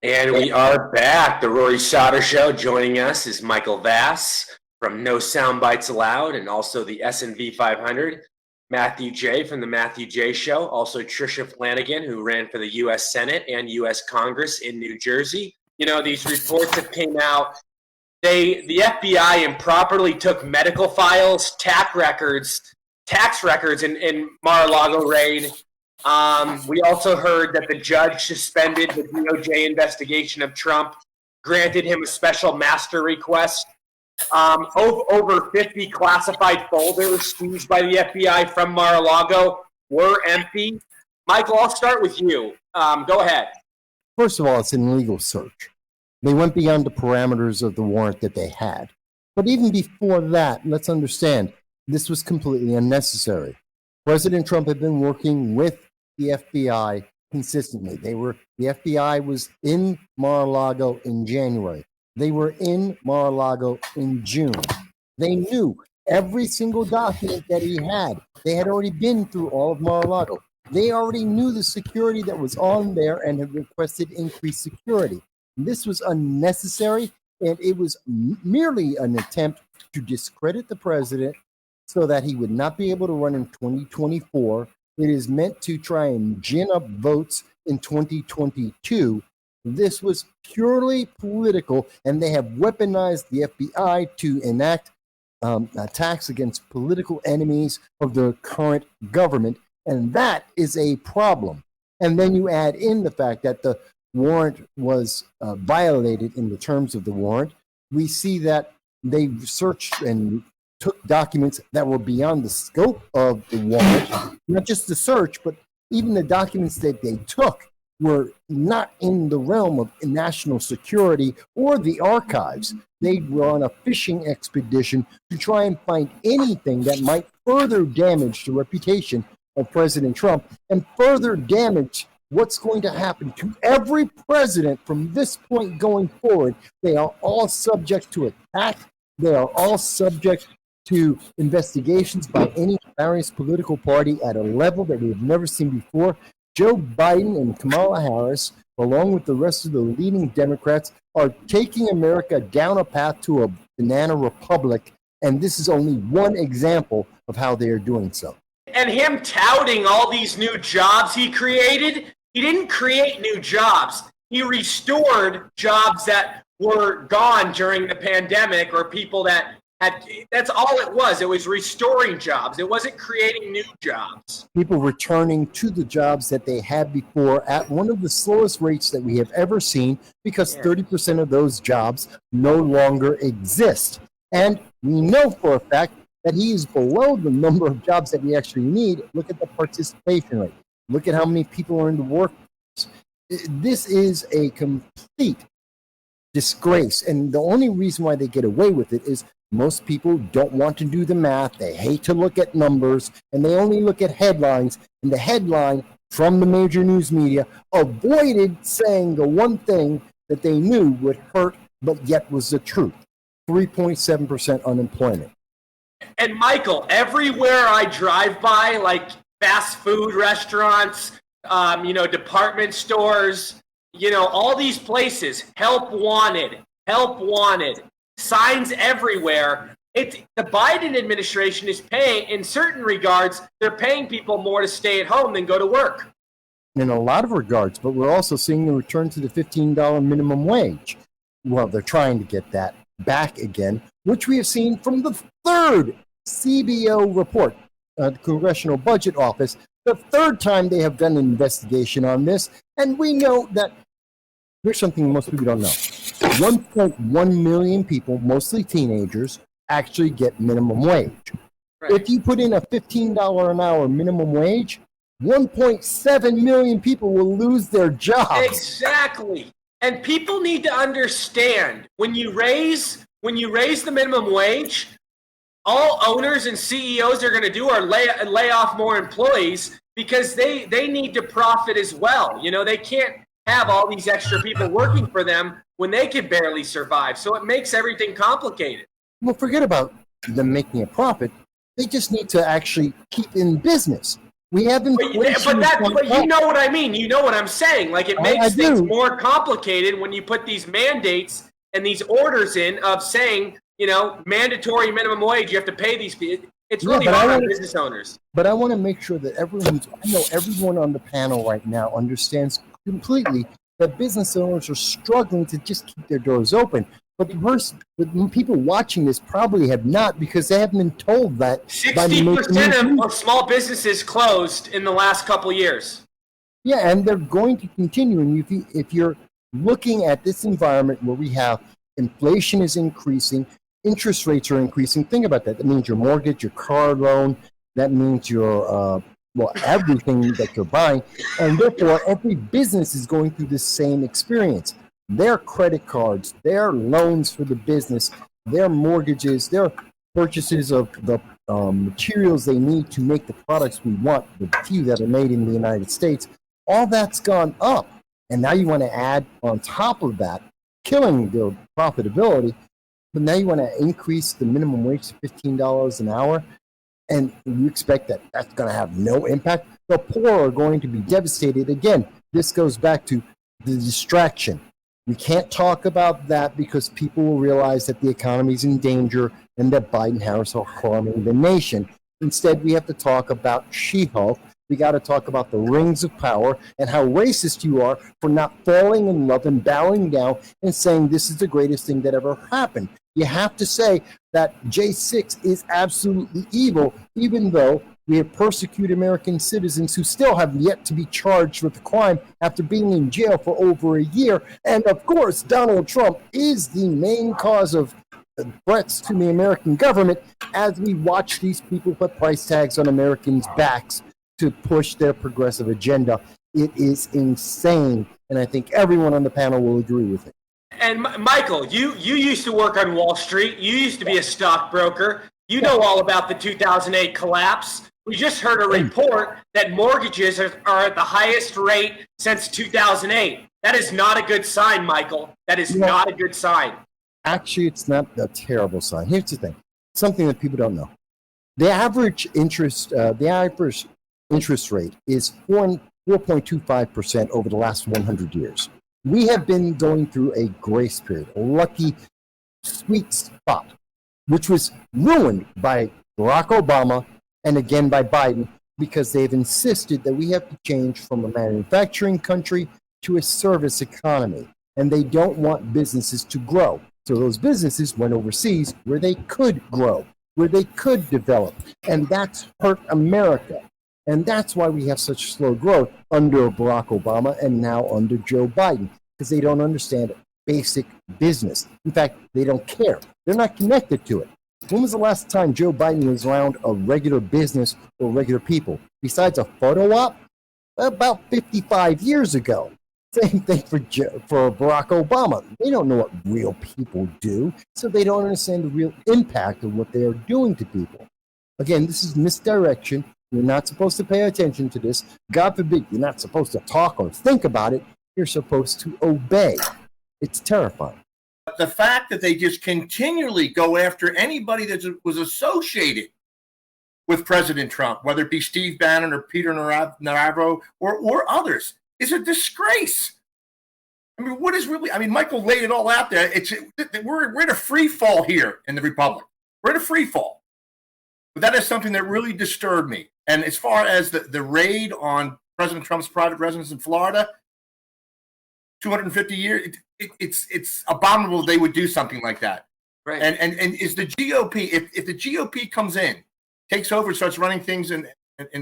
And we are back. The Rory Sauter Show. Joining us is Michael Vass from No Soundbites Allowed and also the S&V 500. MatthewJ from the MatthewJ Show. Also Tricia Flanagan, who ran for the U.S. Senate and U.S. Congress in New Jersey. You know, these reports that came out, the FBI improperly took medical files, tax records in Mar-a-Lago raid. We also heard that the judge suspended the DOJ investigation of Trump, granted him a special master request. Over 50 classified folders seized by the FBI from Mar-a-Lago were empty. Michael, I'll start with you. Go ahead. First of all, it's an illegal search. They went beyond the parameters of the warrant that they had. But even before that, let's understand, this was completely unnecessary. President Trump had been working with the FBI consistently. The FBI was in Mar-a-Lago in January. They were in Mar-a-Lago in June. They knew every single document that he had. They had already been through all of Mar-a-Lago. They already knew the security that was on there and had requested increased security. This was unnecessary, and it was merely an attempt to discredit the president so that he would not be able to run in 2024. It is meant to try and gin up votes in 2022. This was purely political, and they have weaponized the FBI to enact attacks against political enemies of the current government, and that is a problem. And then you add in the fact that the warrant was violated in the terms of the warrant. We see that they searched and took documents that were beyond the scope of the warrant, not just the search, but even the documents that they took were not in the realm of national security or the archives. They were on a fishing expedition to try and find anything that might further damage the reputation of President Trump and further damage what's going to happen to every president from this point going forward. They are all subject to attack. They are all subject to investigations by any various political party at a level that we've never seen before. Joe Biden and Kamala Harris, along with the rest of the leading Democrats, are taking America down a path to a banana republic, and this is only one example of how they are doing so. And him touting all these new jobs he created, he didn't create new jobs. He restored jobs that were gone during the pandemic or people that that's all it was. It was restoring jobs. It wasn't creating new jobs. People returning to the jobs that they had before at one of the slowest rates that we have ever seen, because 30% of those jobs no longer exist. And we know for a fact that he is below the number of jobs that we actually need. Look at the participation rate. Look at how many people are in the workforce. This is a complete disgrace. And the only reason why they get away with it is most people don't want to do the math. They hate to look at numbers, and they only look at headlines. And the headline from the major news media avoided saying the one thing that they knew would hurt, but yet was the truth. 3.7% unemployment. And Michael, everywhere I drive by, like fast food restaurants, department stores, all these places, help wanted, signs everywhere. The Biden administration is paying, in certain regards, they're paying people more to stay at home than go to work. In a lot of regards, but we're also seeing the return to the $15 minimum wage. Well, they're trying to get that back again, which we have seen from the third CBO report, the Congressional Budget Office, the third time they have done an investigation on this. And we know that here's something most people don't know. 1.1 million people, mostly teenagers, actually get minimum wage. Right. If you put in a $15 an hour minimum wage, 1.7 million people will lose their jobs. Exactly. And people need to understand, when you raise the minimum wage, all owners and CEOs are going to do are lay off more employees, because they need to profit as well. They can't have all these extra people working for them when they can barely survive. So it makes everything complicated. Well, forget about them making a profit. They just need to actually keep in business. We have inflation. But you know what I mean. You know what I'm saying. Like, it makes things more complicated when you put these mandates and these orders in of saying, mandatory minimum wage. You have to pay these people. It's really hard on business owners. But I want to make sure that everyone on the panel right now understands completely that business owners are struggling to just keep their doors open. But the people watching this probably have not, because they haven't been told that. 60% of small businesses closed in the last couple of years. Yeah, and they're going to continue. And if you're looking at this environment where we have inflation is increasing, interest rates are increasing, think about that. That means your mortgage, your car loan, that means your everything that you're buying. And therefore, every business is going through the same experience. Their credit cards, their loans for the business, their mortgages, their purchases of the materials they need to make the products we want, the few that are made in the United States, all that's gone up. And now you want to add on top of that, killing their profitability, but now you want to increase the minimum wage to $15 an hour, and you expect that that's going to have no impact. The poor are going to be devastated. Again, this goes back to the distraction. We can't talk about that because people will realize that the economy is in danger and that Biden and Harris are harming the nation. Instead, we have to talk about She-Hulk. We got to talk about the rings of power and how racist you are for not falling in love and bowing down and saying this is the greatest thing that ever happened. You have to say that J6 is absolutely evil, even though we have persecuted American citizens who still have yet to be charged with a crime after being in jail for over a year. And of course, Donald Trump is the main cause of threats to the American government as we watch these people put price tags on Americans' backs to push their progressive agenda. It is insane. And I think everyone on the panel will agree with it. And Michael, you used to work on Wall Street. You used to be a stockbroker. You know all about the 2008 collapse. We just heard a report that mortgages are at the highest rate since 2008. That is not a good sign, Michael. That is not a good sign. Actually, it's not a terrible sign. Here's the thing, something that people don't know. The average interest rate is 4.25% over the last 100 years. We have been going through a grace period, a lucky sweet spot, which was ruined by Barack Obama and again by Biden, because they've insisted that we have to change from a manufacturing country to a service economy. And they don't want businesses to grow. So those businesses went overseas where they could grow, where they could develop. And that's hurt America. And that's why we have such slow growth under Barack Obama and now under Joe Biden, because they don't understand basic business. In fact, they don't care. They're not connected to it. When was the last time Joe Biden was around a regular business or regular people? Besides a photo op? About 55 years ago. Same thing for Barack Obama. They don't know what real people do, so they don't understand the real impact of what they are doing to people. Again, this is misdirection. You're not supposed to pay attention to this. God forbid, you're not supposed to talk or think about it. You're supposed to obey. It's terrifying. The fact that they just continually go after anybody that was associated with President Trump, whether it be Steve Bannon or Peter Navarro or others, is a disgrace. I mean, what is really, Michael laid it all out there. We're in a free fall here in the Republic. We're in a free fall. But that is something that really disturbed me. And as far as the raid on President Trump's private residence in Florida, 250 years, it's abominable they would do something like that. Right. And is the GOP, if the GOP comes in, takes over, starts running things in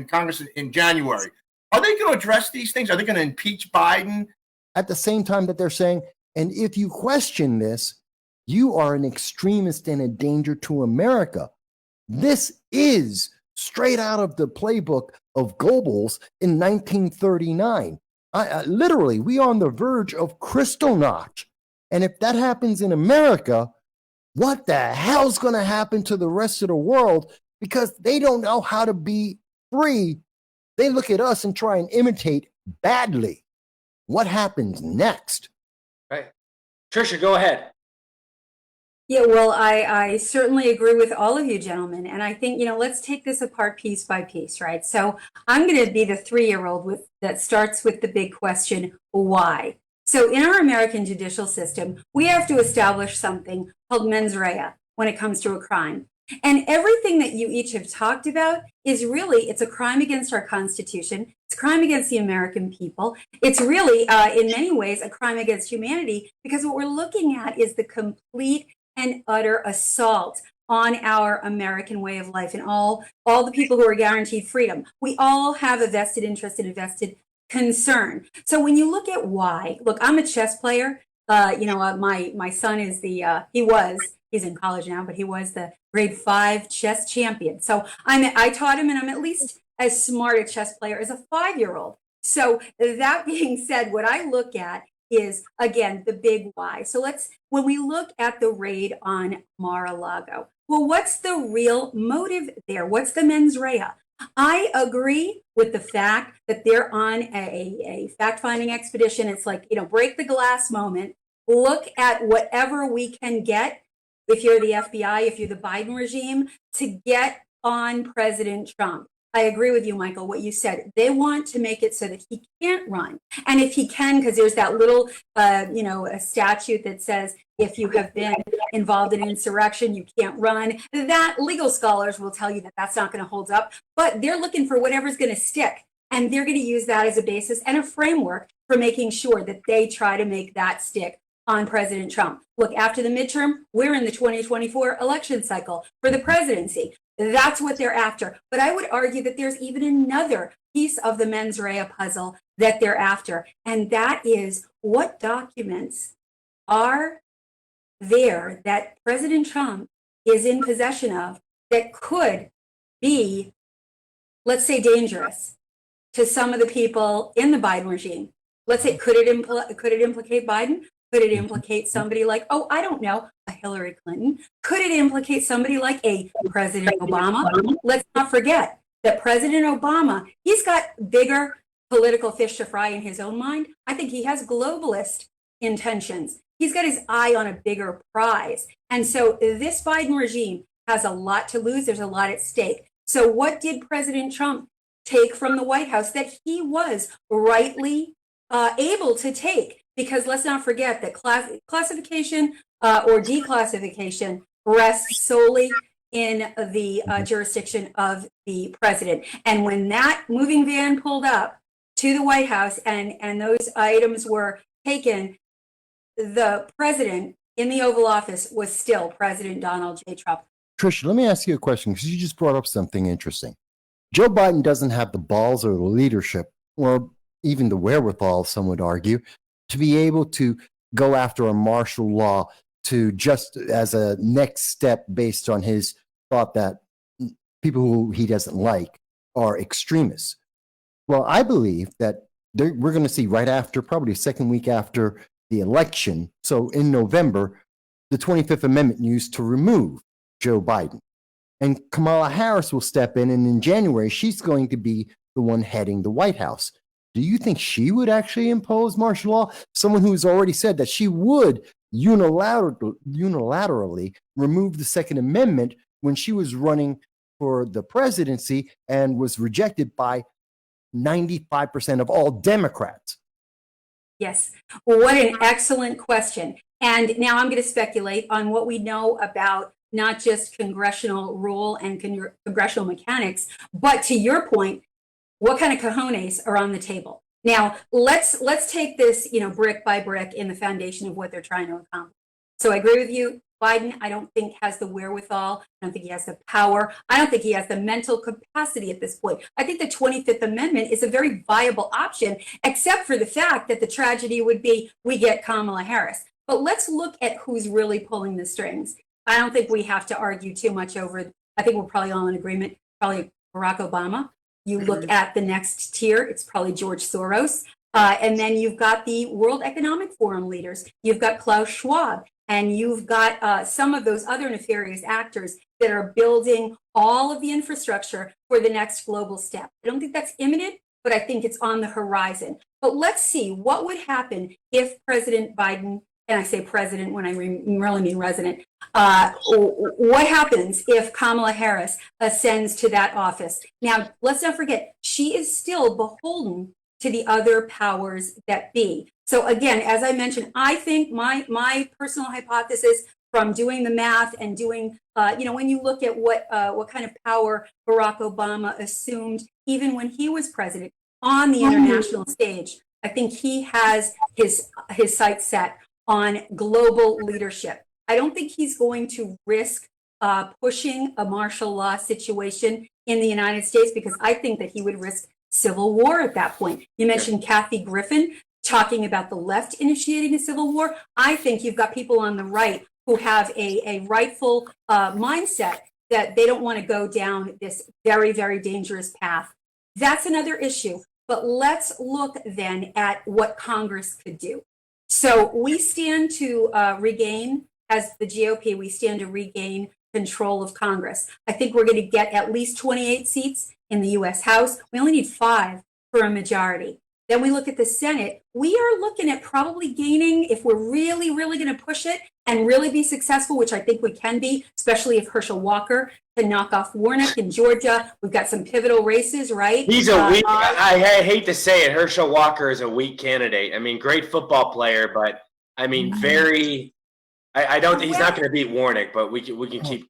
Congress in January, are they going to address these things? Are they going to impeach Biden? At the same time that they're saying, and if you question this, you are an extremist and a danger to America. This is straight out of the playbook of Goebbels in 1939. Literally, we are on the verge of Kristallnacht. And if that happens in America, what the hell's going to happen to the rest of the world? Because they don't know how to be free. They look at us and try and imitate badly. What happens next? Right. Tricia, go ahead. Yeah, well, I certainly agree with all of you gentlemen. And I think, let's take this apart piece by piece, right? So I'm going to be the 3-year-old that starts with the big question, why? So in our American judicial system, we have to establish something called mens rea when it comes to a crime. And everything that you each have talked about is really, it's a crime against our Constitution. It's a crime against the American people. It's really, in many ways, a crime against humanity, because what we're looking at is the complete and utter assault on our American way of life and all the people who are guaranteed freedom. We all have a vested interest and a vested concern. So when you look at why, look, I'm a chess player. My son is he's in college now, but he was the grade 5 chess champion. So I taught him, and I'm at least as smart a chess player as a 5-year-old. So that being said, what I look at is, again, the big why. So when we look at the raid on Mar-a-Lago, well, what's the real motive there? What's the mens rea? I agree with the fact that they're on a fact-finding expedition. It's like, break the glass moment, look at whatever we can get, if you're the FBI, if you're the Biden regime, to get on President Trump. I agree with you, Michael, what you said. They want to make it so that he can't run. And if he can, because there's that little, a statute that says if you have been involved in insurrection, you can't run. That legal scholars will tell you that that's not going to hold up. But they're looking for whatever's going to stick. And they're going to use that as a basis and a framework for making sure that they try to make that stick on President Trump. Look, after the midterm, we're in the 2024 election cycle for the presidency. That's what they're after. But I would argue that there's even another piece of the mens rea puzzle that they're after. And that is, what documents are there that President Trump is in possession of that could be, let's say, dangerous to some of the people in the Biden regime? Let's say, could it implicate Biden? Could it implicate somebody like, I don't know, a Hillary Clinton? Could it implicate somebody like a President Obama? Let's not forget that President Obama, he's got bigger political fish to fry in his own mind. I think he has globalist intentions. He's got his eye on a bigger prize. And so this Biden regime has a lot to lose. There's a lot at stake. So what did President Trump take from the White House that he was rightly able to take? Because let's not forget that classification or declassification rests solely in the jurisdiction of the president. And when that moving van pulled up to the White House and those items were taken, the president in the Oval Office was still President Donald J. Trump. Tricia, let me ask you a question, because you just brought up something interesting. Joe Biden doesn't have the balls or the leadership, or even the wherewithal, some would argue, to be able to go after a martial law to just as a next step based on his thought that people who he doesn't like are extremists. Well, I believe that we're going to see right after, probably the second week after the election, so in November, the 25th Amendment used to remove Joe Biden. And Kamala Harris will step in, and in January, she's going to be the one heading the White House. Do you think she would actually impose martial law? Someone who's already said that she would unilaterally remove the Second Amendment when she was running for the presidency and was rejected by 95% of all Democrats. Yes. Well, what an excellent question. And now I'm going to speculate on what we know about not just congressional rule and congressional mechanics, but to your point, what kind of cojones are on the table? Now, let's take this, brick by brick in the foundation of what they're trying to accomplish. So I agree with you. Biden, I don't think has the wherewithal. I don't think he has the power. I don't think he has the mental capacity at this point. I think the 25th Amendment is a very viable option, except for the fact that the tragedy would be we get Kamala Harris. But let's look at who's really pulling the strings. I don't think we have to argue too much over. I think we're probably all in agreement. Probably Barack Obama. You look at the next tier, it's probably George Soros. And then you've got the World Economic Forum leaders. You've got Klaus Schwab. And you've got some of those other nefarious actors that are building all of the infrastructure for the next global step. I don't think that's imminent, but I think it's on the horizon. But let's see what would happen if President Biden and I say president when I really mean resident, what happens if Kamala Harris ascends to that office? Now, let's not forget, she is still beholden to the other powers that be. So again, as I mentioned, I think my personal hypothesis from doing the math and doing, when you look at what kind of power Barack Obama assumed, even when he was president on the international stage, I think he has his sights set on global leadership. I don't think he's going to risk pushing a martial law situation in the United States, because I think that he would risk civil war at that point. You mentioned Kathy Griffin talking about the left initiating a civil war. I think you've got people on the right who have a rightful mindset that they don't want to go down this very, very dangerous path. That's another issue. But let's look then at what Congress could do. So we stand to regain, as the GOP, we stand to regain control of Congress. I think we're going to get at least 28 seats in the U.S. House. We only need 5 for a majority. Then we look at the Senate. We are looking at probably gaining, if we're really, really going to push it and really be successful, which I think we can be, especially if Herschel Walker can knock off Warnock in Georgia. We've got some pivotal races, right? He's a weak, I hate to say it, Herschel Walker is a weak candidate. I mean, great football player, but I mean, I don't think he's not going to beat Warnock, but we can keep.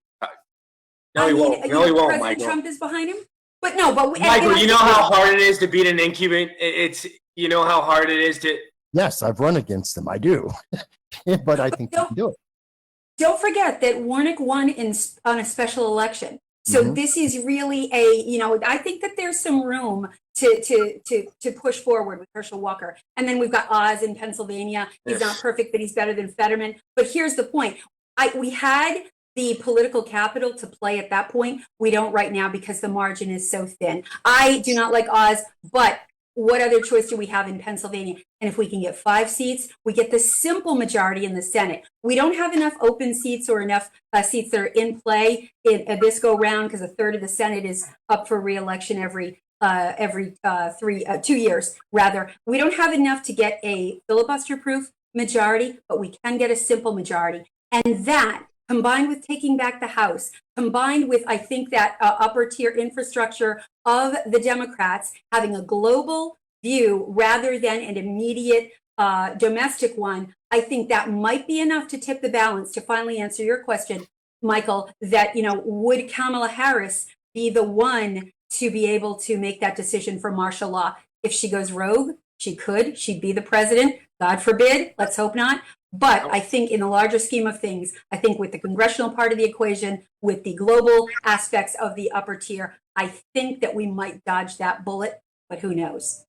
No, he won't. No, he won't, President Michael. Trump is behind him. But Michael, you know how hard it is to beat an incumbent? You know how hard it is to. Yes, I've run against them. I do. But I think you can do it. Don't forget that Warnock won on a special election. So this is really I think that there's some room to push forward with Herschel Walker. And then we've got Oz in Pennsylvania. He's not perfect, but he's better than Fetterman. But here's the point. We had the political capital to play at that point. We don't right now because the margin is so thin. I do not like Oz, but what other choice do we have in Pennsylvania? And if we can get 5 seats, we get the simple majority in the Senate. We don't have enough open seats or enough seats that are in play in this go round, because a third of the Senate is up for re-election every 2 years, rather. We don't have enough to get a filibuster-proof majority, but we can get a simple majority. And that, combined with taking back the House, combined with, I think, that upper tier infrastructure of the Democrats having a global view rather than an immediate domestic one, I think that might be enough to tip the balance. To finally answer your question, Michael, that, would Kamala Harris be the one to be able to make that decision for martial law? If she goes rogue, she could. She'd be the president. God forbid. Let's hope not. But I think in the larger scheme of things, I think with the congressional part of the equation, with the global aspects of the upper tier, I think that we might dodge that bullet, but who knows?